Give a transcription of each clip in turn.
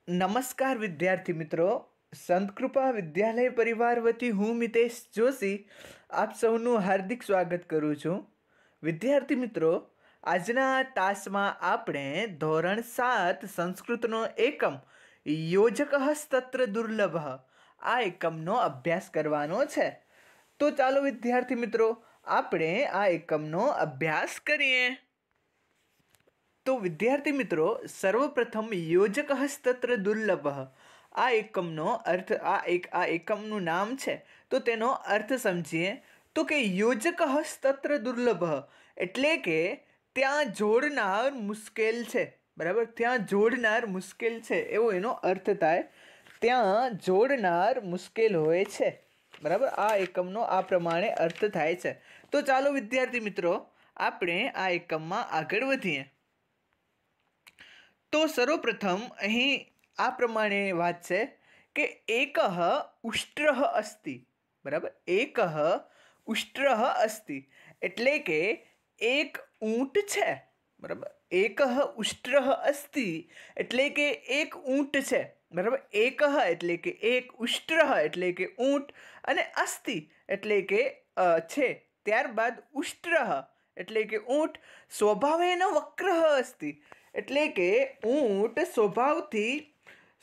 नमस्कार विद्यार्थी मित्रों, संत कृपा विद्यालय परिवार वती हूँ मितेश जोशी आप सौનું हार्दिक स्वागत करूँ छूँ। विद्यार्थी मित्रों, आजना तासमां આપણે ધોરણ 7 સંસ્કૃતનો એકમ યોજકઃ તત્ર દુર્લભઃ આ એકમનો અભ્યાસ કરવાનો છે। તો ચાલો વિદ્યાર્થી મિત્રો આપણે આ એકમનો અભ્યાસ કરીએ। तो विद्यार्थी मित्रों, सर्वप्रथम योजकः तत्र दुर्लभः आ एकमनो अर्थ आ एकमનું નામ છે તો તેનો અર્થ સમજીએ તો કે યોજકઃ તત્ર દુર્લભः એટલે કે ત્યાં જોડનાર મુશ્કેલ છે। બરાબર, ત્યાં જોડનાર મુશ્કેલ છે એવો એનો અર્થ થાય। ત્યાં જોડનાર મુશ્કેલ હોય છે। બરાબર, આ એકમનો આ પ્રમાણે અર્થ થાય છે। તો ચાલો વિદ્યાર્થી મિત્રો આપણે આ એકમમાં આગળ વધીએ। तो सर्वप्रथम अहीं आ प्रमाणे वात छे कि एकः उष्ट्रः अस्ति। बराबर, एकः उष्ट्रः अस्ति एटले के एक ऊंट छे। बराबर, एकः उष्ट्रः अस्ति एटले के एक ऊंट छे। बराबर, एकः एटले के एक, उष्ट्रः एटले के ऊंट अने अस्ति एटले के छे। त्यारबाद उष्ट्रः एटले के ऊंट स्वभावेन वक्रः अस्ति एटले के ऊंट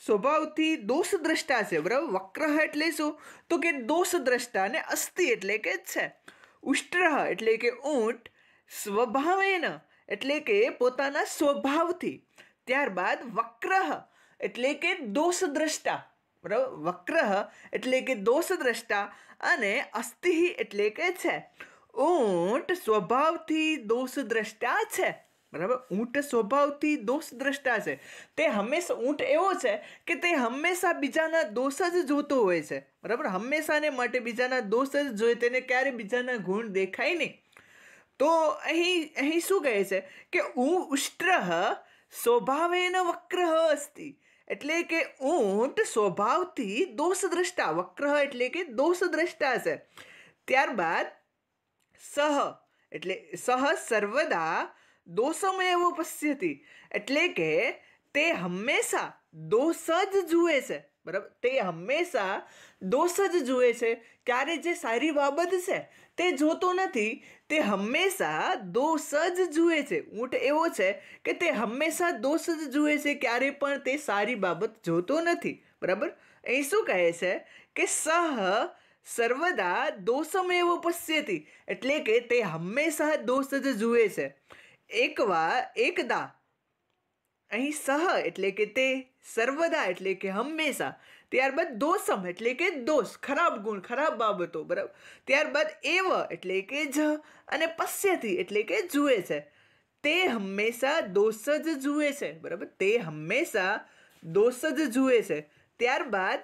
स्वभावथी दोषद्रष्टा है। बराबर, वक्रः एटले शुं तो के दोषद्रष्टा ने अस्ति एटले के छे। उष्ट्रः एटले के ऊंट स्वभावेन एटले के पोताना स्वभावथी। त्यारबाद वक्रः एटले के दोषद्रष्टा। बराबर, वक्रः एटले के दोषद्रष्टा अने अस्ति एटले के छे। ऊंट स्वभावथी दोषद्रष्टा छे। बराबर, ऊंट स्वभावथी दोषद्रष्टा है। ते हमेशा ऊंट एवो छे कि ते हमेशा बीजाना दोष ज जोतो होय छे। बराबर, हमेशा ने माटे बीजाना दोष ज जोए, तेने क्यारे बीजाना गुण देखाय नहीं। तो अहीं शुं कहे छे कि उष्ट्रः स्वभावेन वक्रः अस्ति एटले के ऊंट स्वभावथी दोषद्रष्टा, वक्रः एटले के दोषद्रष्टा छे। त्यारबाद सह एटले सह सर्वदा दोषमेव पश्यति एटले के ते हमेशा दोष ज जुए छे। बराबर, ते हमेशा दोष ज जुए छे, क्यारे जे सारी बाबत छे ते जोतो नथी, ते हमेशा दोष ज जुए छे। ऊंट एवो छे कि ते हमेशा दोष ज जुए छे, क्यारे पण ते सारी बाबत जोतो नथी। बराबर, અહીં શું કહે છે કે સહ સર્વદા દોષમેવ પશ્યતિ એટલે કે તે હંમેશા દોષ જ જુએ છે। એકદા અહીં સહ એટલે કે તે, સર્વદા એટલે કે હંમેશા, ત્યારબાદ દોષમ એટલે કે દોષ, ખરાબ ગુણ, ખરાબ બાબતો। બરાબર, ત્યારબાદ એવ એટલે કે જ અને પશ્યતિ એટલે કે જુએ છે। તે હંમેશા દોષ જ જુએ છે। બરાબર, તે હંમેશા દોષ જ જુએ છે। ત્યારબાદ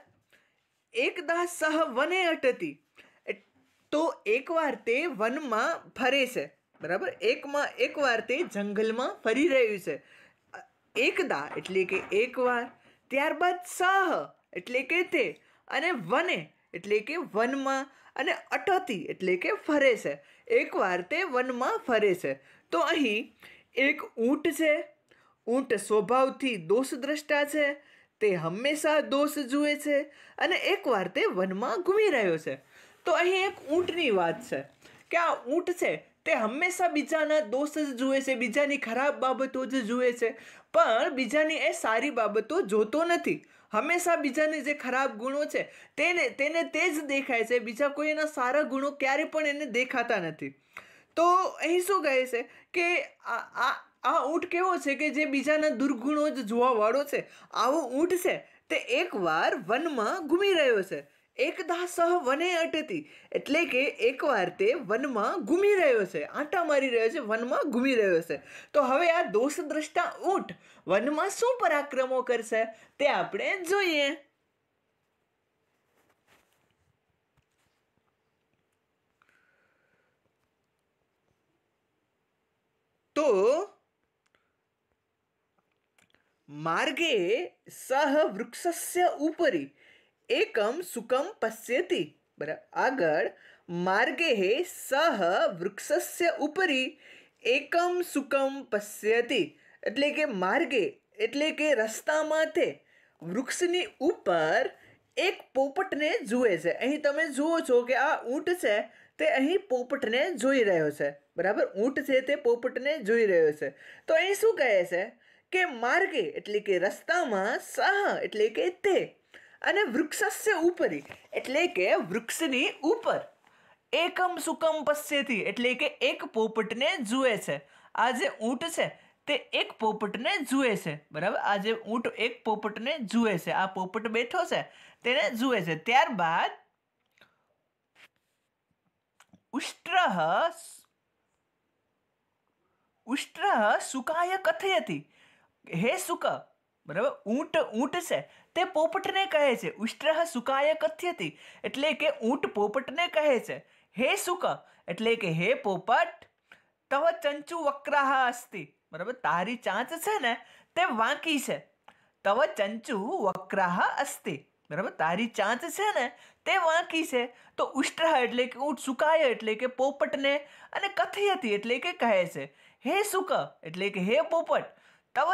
એકદા સહ વને અટતી તો એકવાર તે વનમાં ફરે છે। बराबर, एक वार ते जंगल में फरी रह्यु छे। एकदा एटले के एक वार, त्यारबाद सह एटले के ते, अने वने एटले के वन में, अने अटती एटले के फरे छे। एक वार ते वन में फरे छे। तो अहीं एक ऊंट छे। ऊंट स्वभावथी दोषद्रष्टा छे, ते हमेशा दोष जुए छे अने एक वार ते वन में घूमी रह्यो छे। तो अहीं एक ऊंटनी वात छे कि आ ऊंट छे ते हमेशा बीजाना दोष ज जुए छे, बीजानी खराब बाबतो ज जुए छे, पण बीजानी ए सारी बाबतो जोतो नथी। हमेशा बीजाने जे खराब गुणो छे तेने ते ज देखाय छे, बीजा कोई एना सारा गुणो क्यारे पण एने देखाता नथी। तो અહીં શું કહે છે કે આ ઊંટ કેવો છે કે જે બીજાના દુર્ગુણો જ જોવા વાળો છે, આવો ઊંટ છે તે એકવાર વનમાં ઘૂમી રહ્યો છે। એકદા સહ વને અટતી એટલે કે એકવાર તે વનમાં ઘૂમી રહ્યો છે, આંટા મારી રહ્યો છે, વનમાં ઘૂમી રહ્યો છે। તો હવે આ દોષદ્રષ્ટા ઊંટ વનમાં શું પરાક્રમો કરશે તે આપણે જોઈએ। तो मार्गे सह वृक्षस्य उपरि एकम सुखम पश्यति। बराबर, आगळ मार्गे सह वृक्षस्य उपरि एकम सुखम पश्यति एटले के मार्गे एटले के रस्ता माथे વૃક્ષની ઉપર એક પોપટને જુએ છે. અહીં તમે જુઓ છો કે આ ઊંટ છે તે અહીં પોપટને જોઈ રહ્યો છે. બરાબર, ઊંટ છે તે પોપટને જોઈ રહ્યો છે. તો અહીં શું કહે છે કે માર્ગે એટલે કે રસ્તામાં સહ એટલે કે તે અને વૃક્ષસ્ય ઉપરી એટલે કે વૃક્ષની ઉપર એકમ સુકમ પશ્યતી એટલે કે એક પોપટને જુએ છે. આ જે ઊંટ છે તે એક પોપટને જુએ છે. બરાબર, આ જે ઊંટ એક પોપટને જુએ છે, આ પોપટ બેઠો છે તેને જુએ છે. ત્યારબાદ ઉષ્ટ્રહ સુકાય કથયતી, હે સુક. બરાબર, ઊંટ છે તે પોપટને કહે છે. ઉષ્ટ્રહ સુકાય કથ્યતી એટલે કે ઊંટ પોપટને કહે છે હે સુક એટલે કે હે પોપટ, તવ ચંચુ વક્રાહ અસ્તિ. બરાબર, તારી ચાંચ છે ને તે વાંકી છે. તવ ચંચુ વક્રાહ અસ્તિ. બરાબર, તારી ચાંચ છે ને તે વાંકી છે. તો ઉષ્ટ્રહ એટલે કે ઊંટ, સુકાય એટલે કે પોપટને, અને કથયતી એટલે કે કહે છે હે સુક એટલે કે હે પોપટ, તવ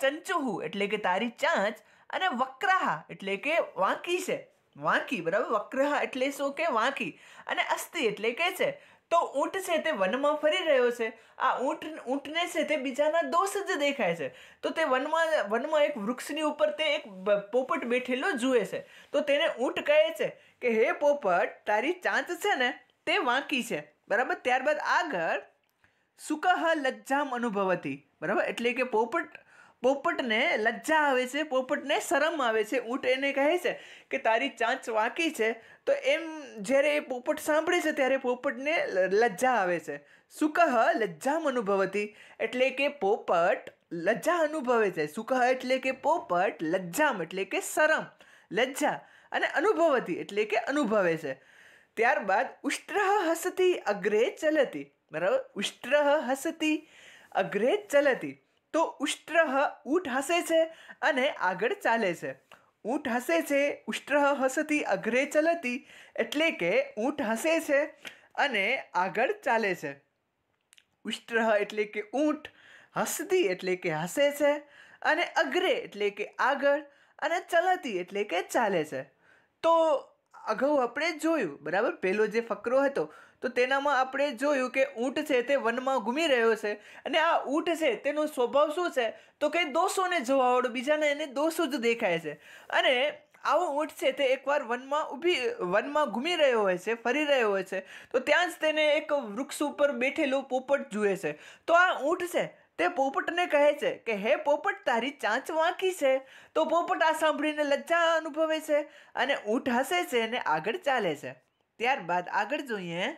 ચંચુહુ એટલે કે તારી ચાંચ, અને વક્રાહ એટલે કે વાંકી છે. વાંકી, બરાબર, વક્રહ એટલે શું કે વાંકી, અને અસ્તિ એટલે કે છે. તો ઊંટ છે તે વનમાં ફરી રહ્યો છે. આ ઊંટને છે તે બીજાના દોષ જ દેખાય છે. તો તે વનમાં એક વૃક્ષની ઉપર તે એક પોપટ બેઠેલો જુએ છે. તો તેને ઊંટ કહે છે કે હે પોપટ, તારી ચાંચ છે ને તે વાંકી છે. બરાબર, ત્યારબાદ આગળ સુકહ લજ્જામ અનુભવતી. બરાબર, એટલે કે પોપટને લજ્જા આવે છે, પોપટને શરમ આવે છે. ઊંટ એને કહે છે કે તારી ચાંચ વાંકી છે. તો એમ જ્યારે એ પોપટ સાંભળે છે ત્યારે પોપટને લજ્જા આવે છે. સુકહ લજ્જામ અનુભવતી એટલે કે પોપટ લજ્જા અનુભવે છે. સુકહ એટલે કે પોપટ, લજ્જામ એટલે કે શરમ, લજ્જા, અને અનુભવતી એટલે કે અનુભવે છે. ત્યારબાદ ઉષ્ટ્રહ હસતી અગ્રે ચલતી. બરાબર, ઉષ્ટ્રહ હસતી અગ્રે ચલતી. તો ઉષ્ટ્રહ ઊંટ હસે છે અને આગળ ચાલે છે. ઊંટ હસે છે, ઉષ્ટ્રહ હસતી અગ્રે ચલતી એટલે કે ઊંટ હસે છે અને આગળ ચાલે છે. ઉષ્ટ્રહ એટલે કે ઊંટ, હસતી એટલે કે હસે છે, અને અગ્રે એટલે કે આગળ, અને ચલતી એટલે કે ચાલે છે. તો અગાઉ આપણે જોયું, બરાબર, પહેલો જે ફકરો હતો તો તેનામાં આપણે જોયું કે ઊંટ છે તે વનમાં ઘૂમી રહ્યો છે, અને આ ઊંટ છે તેનો સ્વભાવ શું છે તો કે દોષોને જોવાવાળો, બીજાને એને દોષો જ દેખાય છે. અને આવો ઊંટ છે તે એકવાર વનમાં ઘૂમી રહ્યો હોય છે, ફરી રહ્યો હોય છે. તો ત્યાં જ તેને એક વૃક્ષ ઉપર બેઠેલો પોપટ જુએ છે. તો આ ઊંટ છે તે પોપટને કહે છે કે હે પોપટ, તારી ચાંચ વાંકી છે. તો પોપટ આ સાંભળીને લજ્જા અનુભવે છે અને ઊંટ હસે છે અને આગળ ચાલે છે. ત્યારબાદ આગળ જોઈએ.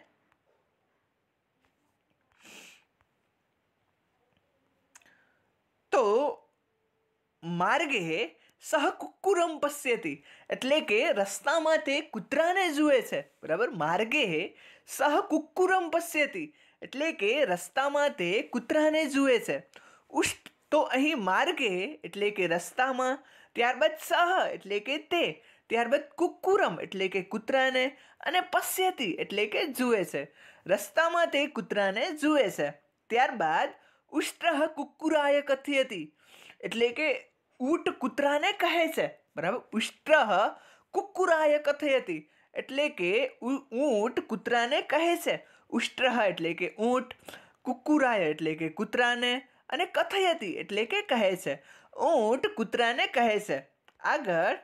તો માર્ગે સહ કુક્કુરમ પશ્યતી એટલે કે રસ્તામાં તે કૂતરાને જુએ છે. બરાબર, માર્ગે સહ કુક્કુરમ પશ્યતી એટલે કે રસ્તામાં તે કૂતરાને જુએ છે. તો અહીં માર્ગે એટલે કે રસ્તામાં, ત્યારબાદ સહ એટલે કે તે, ત્યારબાદ કુક્કુરમ એટલે કે કૂતરાને, અને પશ્યતી એટલે કે જુએ છે. રસ્તામાં તે કૂતરાને જુએ છે. ત્યારબાદ ઉષ્ટ્રહ કુક્કુરાય કથયતી એટલે કે ઊંટ કૂતરાને કહે છે. બરાબર, ઉષ્ટ્રહ કુક્કુરાય કથયતી એટલે કે ઊંટ કૂતરાને કહે છે. ઉષ્ટ્રહ એટલે કે ઊંટ, કુક્કુરાય એટલે કે કૂતરાને, અને કથયતી એટલે કે કહે છે. ઊંટ કૂતરાને કહે છે. આગળ,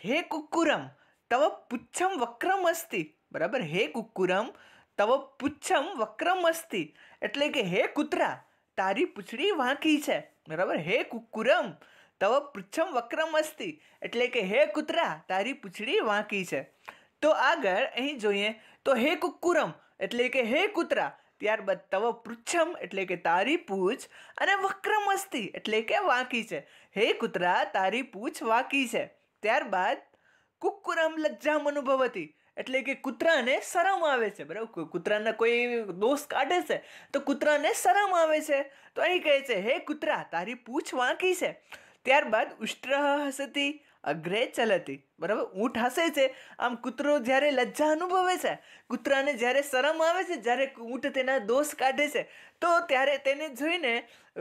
હે કુક્કુરમ તવ પુચ્છમ વક્રમ અસ્તિ. બરાબર, હે કુક્કુરમ તવ પુચ્છમ વક્રમ અસ્તિ એટલે કે હે કૂતરા, તારી પૂંછડી વાંકી છે. બરાબર, હે કુક્કુરમ તવ પૃચ્છમ વક્રમ અસ્તિ એટલે કે હે કૂતરા, તારી પૂંછડી વાંકી છે. તો આગળ અહીં જોઈએ તો હે કુક્કુરમ એટલે કે હે કૂતરા, ત્યારબાદ તવ પૃચ્છમ એટલે કે તારી પૂંછ, અને વક્રમ અસ્તિ એટલે કે વાંકી છે. હે કૂતરા, તારી પૂંછ વાંકી છે. ત્યારબાદ કુક્કુરમ લજ્જામ અનુભવતી એટલે કે કૂતરાને શરમ આવે છે. બરાબર, કૂતરાના કોઈ દોષ કાઢે છે તો કૂતરાને શરમ આવે છે. તો અહીં કહે છે હે કૂતરા, તારી પૂંછ વાંકી છે. ત્યારબાદ ઉષ્ટ્રહ હસતી અગ્રે ચલતી. બરાબર, ઊંટ હસે છે. આમ કૂતરો જ્યારે લજ્જા અનુભવે છે, કૂતરાને જ્યારે શરમ આવે છે, જ્યારે ઊંટ તેના દોષ કાઢે છે, તો ત્યારે તેને જોઈને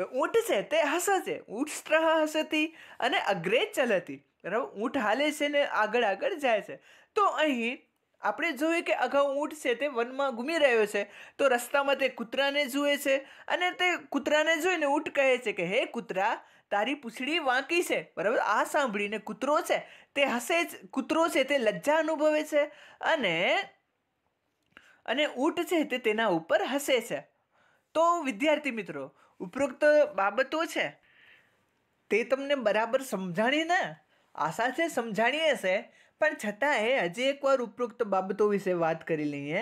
ઊંટ છે તે હસે છે. ઉષ્ટ્ર હસતી અને અગ્રે ચલતી. બરાબર, ઊંટ હાલે છે ને આગળ આગળ જાય છે. તો અહીં આપણે જોઈએ કે અગાઉ ઊંટ છે તે વનમાં ઘૂમી રહ્યો છે, તો રસ્તામાં તે કૂતરાને જુએ છે અને તે કૂતરાને જોઈને ઊંટ કહે છે કે હે કૂતરા, તારી પૂંછડી વાંકી છે. બરાબર, આ સાંભળીને કૂતરો છે તે હસે જ. કૂતરો છે તે લજ્જા અનુભવે છે અને ઊંટ છે તે તેના ઉપર હસે છે. તો વિદ્યાર્થી મિત્રો, ઉપરોક્ત બાબતો છે તે તમને બરાબર સમજાણી ને? આશા છે સમજાણી હશે, પણ છતાંય હજી એકવાર ઉપરોક્ત બાબતો વિશે વાત કરી લઈએ.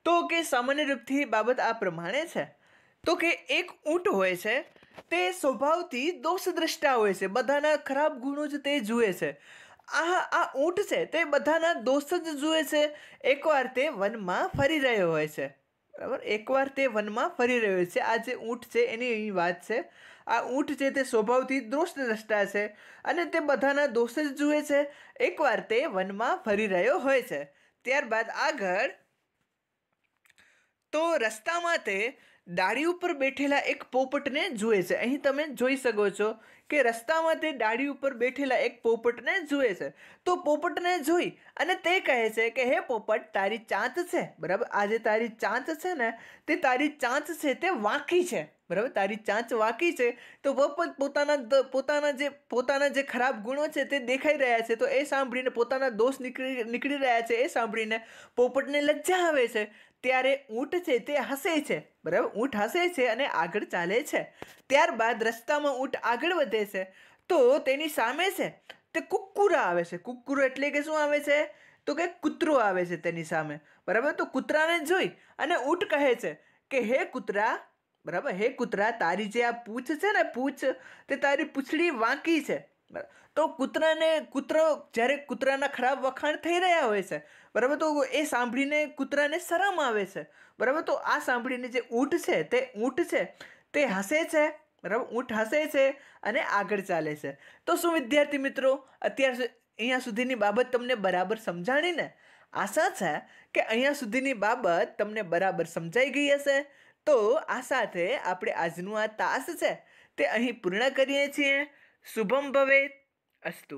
તો કે સામાન્ય રૂપથી બાબત આ પ્રમાણે છે. તો કે એક ઊંટ હોય છે તે સ્વભાવથી દોષદ્રષ્ટા હોય છે, બધાના ખરાબ ગુણો જ તે જુએ છે. આ ઊંટ છે તે બધાના દોષ જ જુએ છે. એકવાર તે વનમાં ફરી રહ્યો હોય છે. બરાબર, એકવાર તે વનમાં ફરી રહ્યો છે. આ જે ઊંટ છે એની અહીં વાત છે. આ ઊંટ છે તે સ્વભાવથી દોષદ્રષ્ટા છે અને તે બધાના દોષ જ જુએ છે. એકવાર તે વનમાં ફરી રહ્યો હોય છે. ત્યારબાદ આગળ, તો રસ્તામાં તે ડાળી ઉપર બેઠેલા એક પોપટને જુએ છે. અહીં તમે જોઈ શકો છો કે રસ્તામાં તે ડાળી ઉપર બેઠેલા એક પોપટને જુએ છે. તો પોપટને જોઈ અને તે કહે છે કે હે પોપટ, તારી ચાંચ છે. બરાબર, આ જે તારી ચાંચ છે ને, તે તારી ચાંચ છે તે વાંકી છે. બરાબર, તારી ચાંચ વાંકી છે. તો પોપટ પોતાના જે ખરાબ ગુણો છે તે દેખાઈ રહ્યા છે, તો એ સાંભળીને પોતાના દોષ નીકળી રહ્યા છે એ સાંભળીને પોપટને લજ્જા આવે છે. ત્યારે ઊંટ છે તે હસે છે. બરાબર, ઊંટ હસે છે અને આગળ ચાલે છે. ત્યારબાદ રસ્તામાં ઊંટ આગળ વધે છે તો તેની સામે છે તે કુક્કુરા આવે છે. કુક્કુરો એટલે કે શું આવે છે? તો કે કૂતરો આવે છે તેની સામે. બરાબર, તો કૂતરાને જોઈ અને ઊંટ કહે છે કે હે કૂતરા, બરાબર, હે કૂતરા, તારી જે આ પૂંછ છે ને, પૂંછ, તે તારી પૂંછડી વાંકી છે. તો કૂતરો જ્યારે કૂતરાના ખરાબ વખાણ થઈ રહ્યા હોય છે, બરાબર, તો એ સાંભળીને કૂતરાને શરમ આવે છે. બરાબર, તો આ સાંભળીને જે ઊંટ છે તે હસે છે. બરાબર, ઊંટ હસે છે અને આગળ ચાલે છે. તો શું વિદ્યાર્થી મિત્રો, અહીંયા સુધીની બાબત તમને બરાબર સમજાણી ને? આશા છે કે અહીંયા સુધીની બાબત તમને બરાબર સમજાઈ ગઈ હશે. તો આ સાથે આપણે આજનું આ તાસ છે તે અહીં પૂર્ણ કરીએ છીએ. શુભમ ભવેત. અસ્તુ.